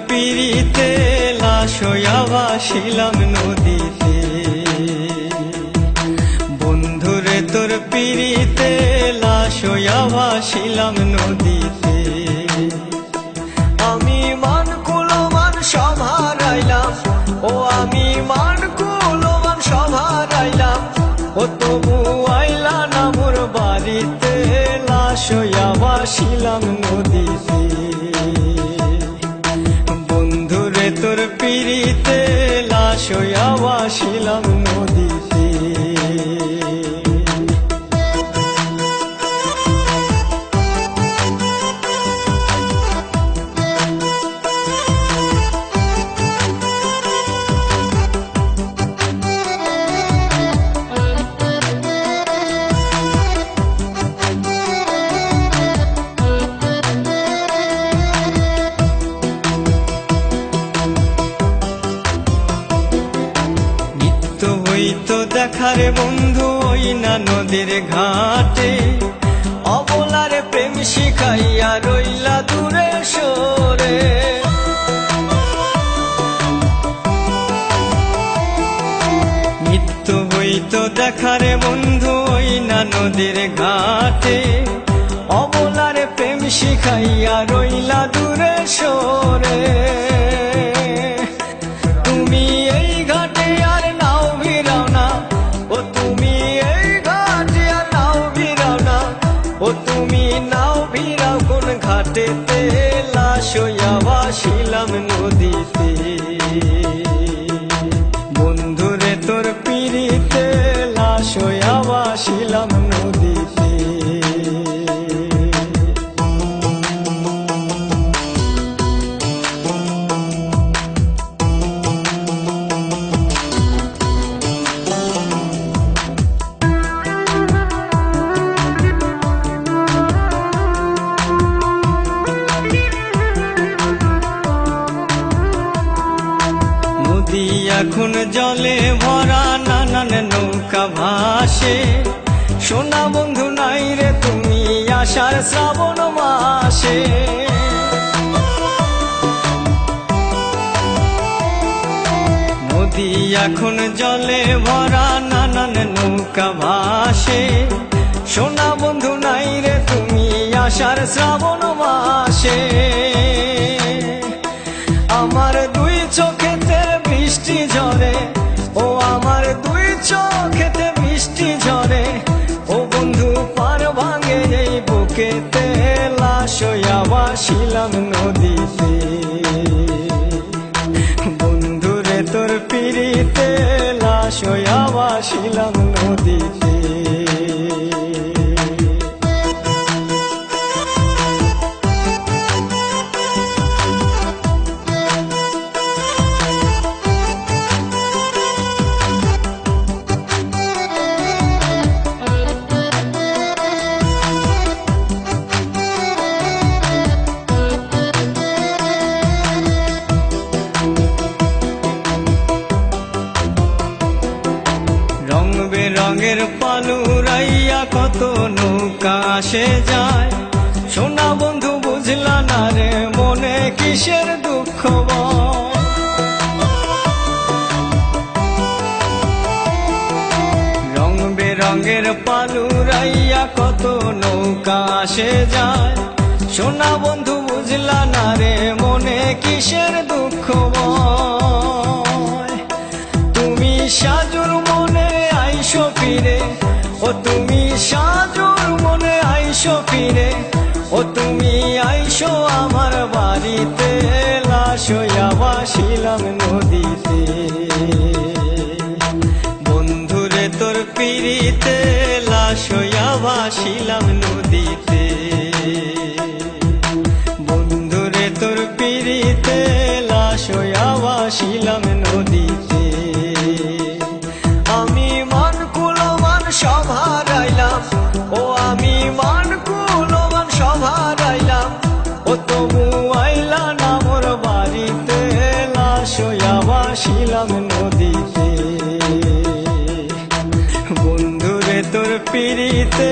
পিড়িতে লাশ হইয়া ভাসিলাম নদীতে। বন্ধুরে তোর পিড়িতে লাশ হইয়া ভাসিলাম নদীতে। আমি মান কুলমান সব হারাইলাম, ও আমি মান কুলমান সব হারাইলাম, ও তবু আইলা না মোর বাড়িতে লাশ হইয়া ভাসিলাম নদীতে। বন্ধুরে তোর পিড়িতে লাশ হইয়া ভাসিলাম নদীতে। হইতো দেখারে বন্ধু ওই না নদীর ঘাটে, অবলারে প্রেম শিখাইয়া রইলা দূরে সরে। নিত্য হইতো দেখারে বন্ধু ওই না নদীর ঘাটে, অবলারে প্রেম শিখাইয়া রইলা দূরে সরে। তুমি এই ঘাটে আর নাও ভিড়াও না, ও তুমি এই ঘাটে আর নাও ভিড়াও না, ও তুমি নাও ভিড়াও কোন ঘাটেতে লাশ হইয়া ভাসিলাম নদীতে। বন্ধুরে তোর পিড়িতে লাশ হইয়া ভাসিলাম নদীতে। এখন জলে ভরা নানান নৌকা ভাসে, সোনা বন্ধু নাই রে তুমি আষাঢ় শ্রাবণ মাসে। নদী এখন জলে ভরা নানান নৌকা ভাসে, সোনা বন্ধু নাই রে তুমি আষাঢ় শ্রাবণ মাসে। আমার দুই চোখেতে বৃষ্টি ঝরে, ও আমার দুই চোখেতে বৃষ্টি ঝরে, ও বন্ধু পার ভাঙে এই বুকেতে লাশ হইয়া ভাসিলাম নদীতে। বন্ধুরে তোর পিড়িতে লাশ হইয়া ভাসিলাম নদীতে। রং বেরঙের পালুরাইয়া কত নৌকা আসে যায়, সোনা বন্ধু বুঝলা না রে মনে কিসের দুঃখ বয়। রং বেরঙের পালুরাইয়া কত নৌকা আসে যায়, সোনা বন্ধু বুঝলা না রে মনে কিসের দুঃখ বয়। তুমি সাজুর মনে আইসো ফিরে, ও তুমি সাজুর মনে আইসো ফিরে, ও তুমি আইসো আমার বাড়িতে লাশ হইয়া ভাসিলাম নদীতে। বন্ধুরে তোর পিড়িতে লাশ হইয়া ভাসিলাম নদীতে। বন্ধুরে তোর পিড়িতে লাশ হইয়া ভাসিলাম নদীতে। আমি মান কুলমান সব হারাইলাম, ও আমি মান কুলমান সব হারাইলাম, ও তবু আইলা না মোর বাড়িতে লাশ হইয়া ভাসিলাম নদীতে। বন্ধুরে তোর পিড়িতে